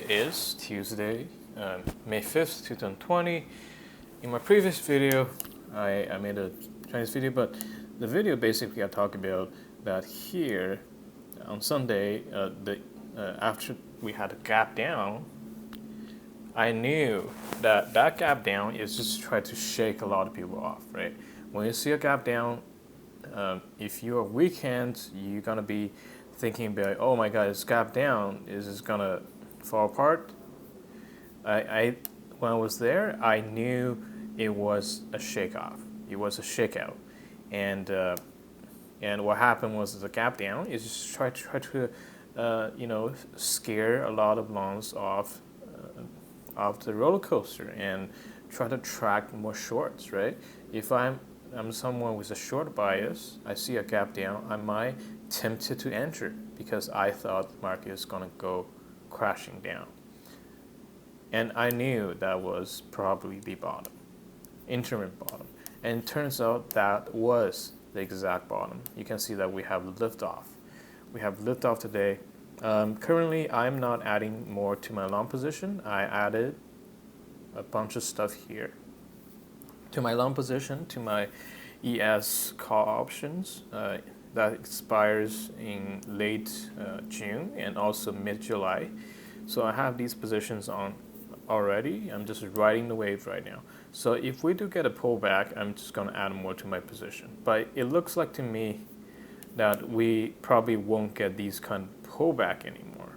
is Tuesday, May 5th, 2020. In my previous video, I made a Chinese video, but the video basically I talk about that here on Sunday, after we had a gap down, I knew that gap down is just trying to shake a lot of people off, right? When you see a gap down, if you're weekend, you're gonna be thinking about, oh my God, it's gap down. Is this gonna fall apart? I when I was there, I knew it was a shake off. It was a shakeout, and what happened was the gap down is just try to scare a lot of longs off the roller coaster and try to attract more shorts, right? If I'm someone with a short bias, I see a gap down, I might tempted to enter because I thought the market is going to go crashing down. And I knew that was probably the bottom, interim bottom. And it turns out that was the exact bottom. You can see that we have liftoff. We have liftoff today. Currently, I'm not adding more to my long position. I added a bunch of stuff here to my long position, to my ES call options that expires in late June and also mid-July. So I have these positions on already. I'm just riding the wave right now. So if we do get a pullback, I'm just going to add more to my position. But it looks like to me that we probably won't get these kind of pullback anymore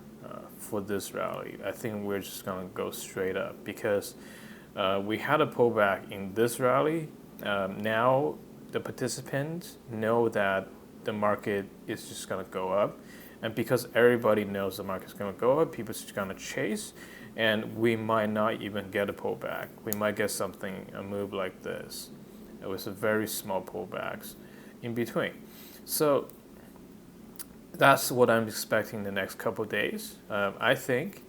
for this rally. I think we're just going to go straight up because we had a pullback in this rally. Now the participants know that the market is just going to go up. And because everybody knows the market's going to go up, people are just going to chase. And we might not even get a pullback. We might get a move like this. It was a very small pullbacks in between. So that's what I'm expecting the next couple of days. I think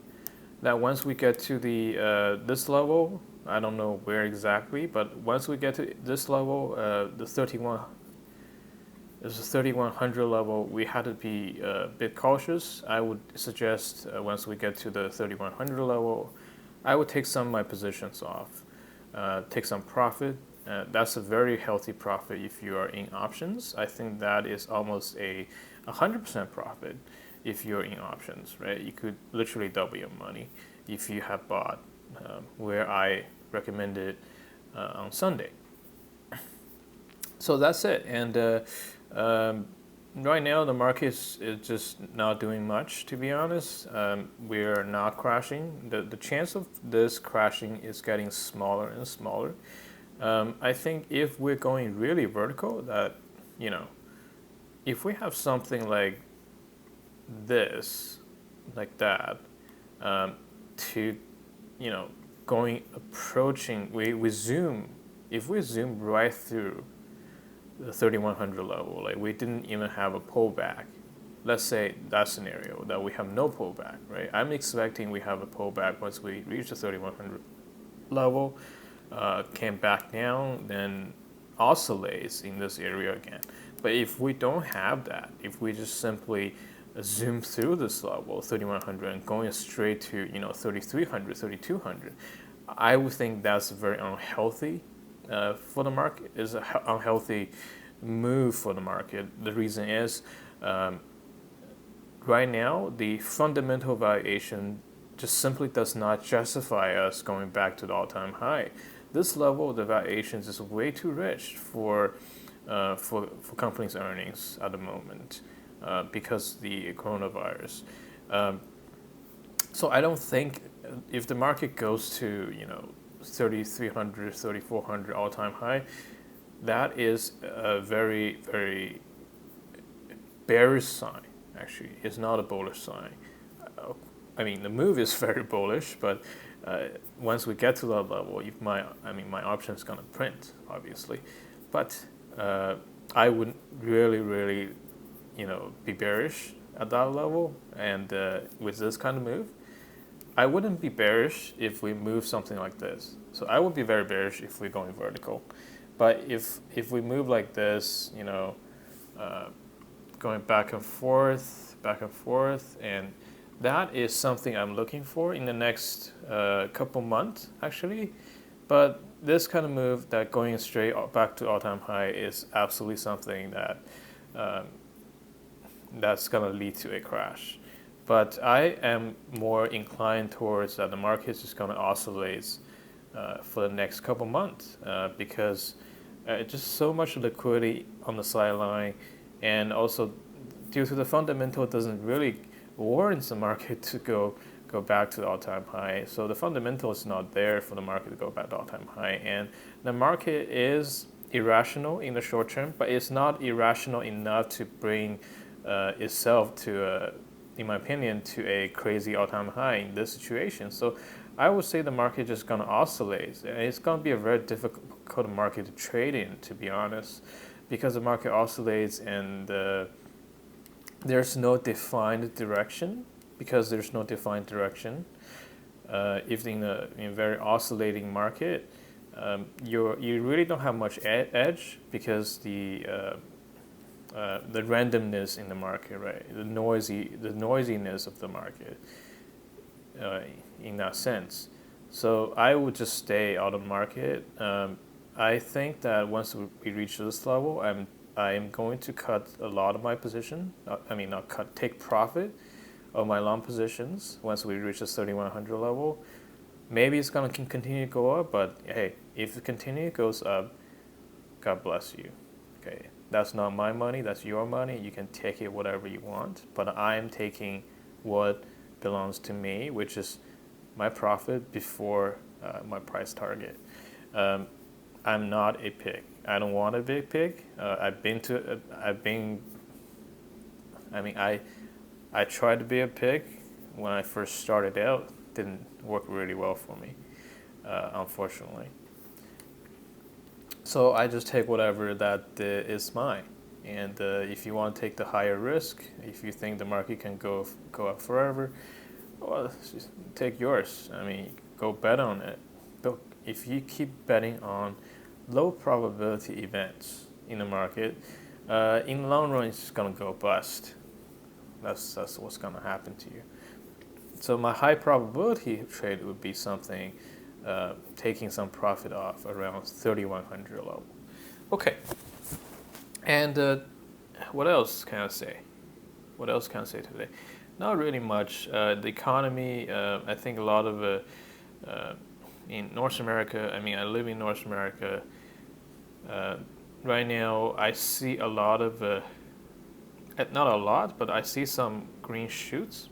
that once we get to this level, I don't know where exactly, but once we get to this level, the 3100 level, we had to be a bit cautious. I would suggest once we get to the 3100 level, I would take some of my positions off, take some profit. That's a very healthy profit if you are in options. I think that is almost a 100% profit if you're in options, right? You could literally double your money if you have bought where I recommended on Sunday. So that's it. And right now the market is just not doing much, to be honest. We're not crashing. The chance of this crashing is getting smaller and smaller. I think if we're going really vertical, that, if we have something like this, like that, to, approaching, we zoom, if we zoom right through the 3100 level, like we didn't even have a pullback. Let's say that scenario, that we have no pullback, right? I'm expecting we have a pullback once we reach the 3100 level, came back down, then oscillates in this area again. But if we don't have that, if we just simply zoom through this level, 3100, and going straight to 3300, 3200, I would think that's very unhealthy for the market. Is an unhealthy move for the market. The reason is right now the fundamental valuation just simply does not justify us going back to the all-time high. This level of the valuations is way too rich for companies' earnings at the moment because the coronavirus. So I don't think if the market goes to 3,300, 3,400 all-time high, that is a very, very bearish sign. Actually, it's not a bullish sign. I mean, the move is very bullish, but once we get to that level, my option's gonna print, obviously, but I wouldn't really, be bearish at that level. And with this kind of move, I wouldn't be bearish if we move something like this. So I would be very bearish if we're going vertical. But if we move like this, going back and forth, and that is something I'm looking for in the next couple months, actually. But this kind of move that going straight back to all-time high is absolutely something that um, that's going to lead to a crash. But I am more inclined towards that the market is just going to oscillate for the next couple months because just so much liquidity on the sideline, and also due to the fundamental doesn't really warrant the market to go back to the all-time high. So the fundamental is not there for the market to go back to all-time high, and the market is irrational in the short term, but it's not irrational enough to bring itself to, in my opinion, to a crazy all-time high in this situation. So I would say the market is just going to oscillate. It's going to be a very difficult market to trade in, to be honest, because the market oscillates and there's no defined direction. Because there's no defined direction, if in a very oscillating market, you really don't have much edge because the randomness in the market, right? The noisiness of the market, in that sense. So I would just stay out of the market. I think that once we reach this level, I am going to cut a lot of my position. Not cut, take profit of my long positions once we reach the 3100 level. Maybe it's going to continue to go up, but hey, if it goes up, God bless you. Okay, that's not my money, that's your money. You can take it whatever you want, but I am taking what belongs to me, which is my profit before my price target. I'm not a pig. I don't want a big pig. I tried to be a pig when I first started out. Didn't work really well for me, unfortunately. So I just take whatever that is mine. And if you want to take the higher risk, if you think the market can go up forever, well, just take yours. Go bet on it. But if you keep betting on low probability events in the market, in the long run, it's just gonna go bust. That's what's going to happen to you. So my high probability trade would be something taking some profit off around 3100 level. Okay. And what else can I say? What else can I say today? Not really much. The economy, I think a lot of in North America. I live in North America. Right now, I see a lot of not a lot, but I see some green shoots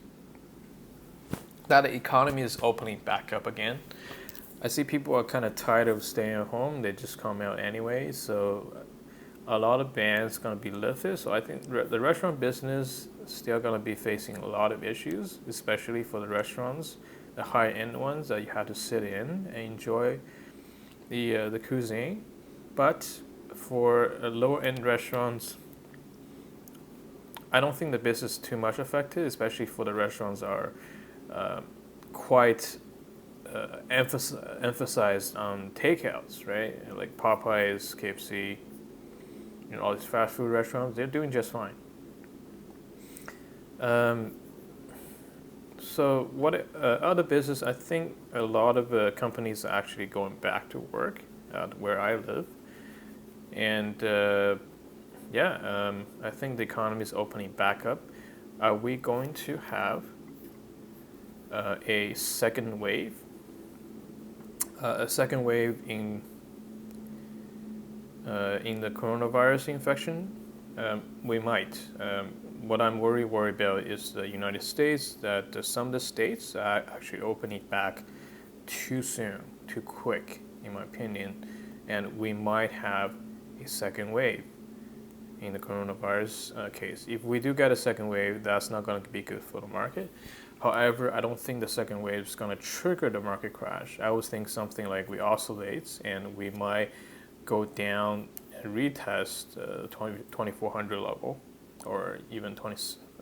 that the economy is opening back up again. I see people are kind of tired of staying at home. They just come out anyway. So a lot of bans going to be lifted. So I think the restaurant business is still going to be facing a lot of issues, especially for the restaurants, the high-end ones that you have to sit in and enjoy the cuisine. But for lower-end restaurants, I don't think the business is too much affected, especially for the restaurants are quite emphasized on takeouts, right? Like Popeyes, KFC, all these fast food restaurants, they're doing just fine. So what other business? I think a lot of companies are actually going back to work where I live, and I think the economy is opening back up. Are we going to have a second wave? A second wave in the coronavirus infection? We might. What I'm worried about is the United States, that some of the states are actually opening back too soon, too quick, in my opinion, and we might have a second wave in the coronavirus case. If we do get a second wave, that's not going to be good for the market. However, I don't think the second wave is going to trigger the market crash. I would think something like we oscillate and we might go down and retest 2400 level, or even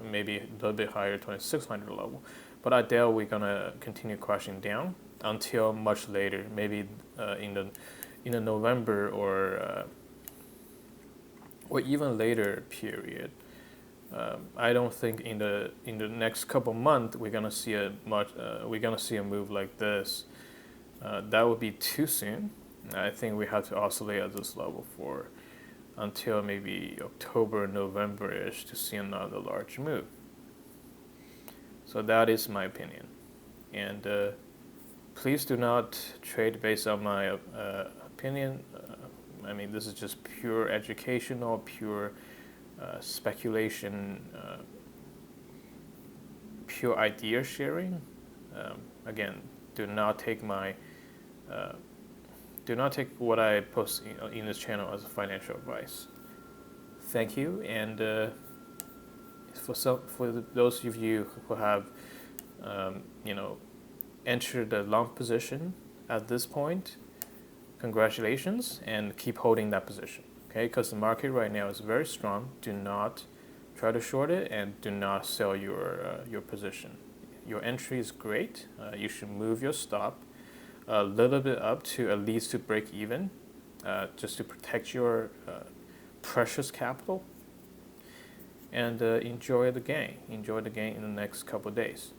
maybe a little bit higher 2600 level. But I doubt we're going to continue crashing down until much later, maybe in the November or even later period. I don't think in the next couple months we're gonna see a move like this. That would be too soon. I think we have to oscillate at this level for until maybe October, November-ish to see another large move. So that is my opinion. And please do not trade based on my opinion. I mean, this is just pure educational, pure speculation, pure idea sharing. Again, do not take my do not take what I post in this channel as financial advice. Thank you, and for those of you who have you know entered the long position at this point, congratulations, and keep holding that position. Okay, because the market right now is very strong. Do not try to short it, and do not sell your position. Your entry is great. You should move your stop a little bit up to at least to break even, just to protect your precious capital, and enjoy the gain. Enjoy the gain in the next couple of days.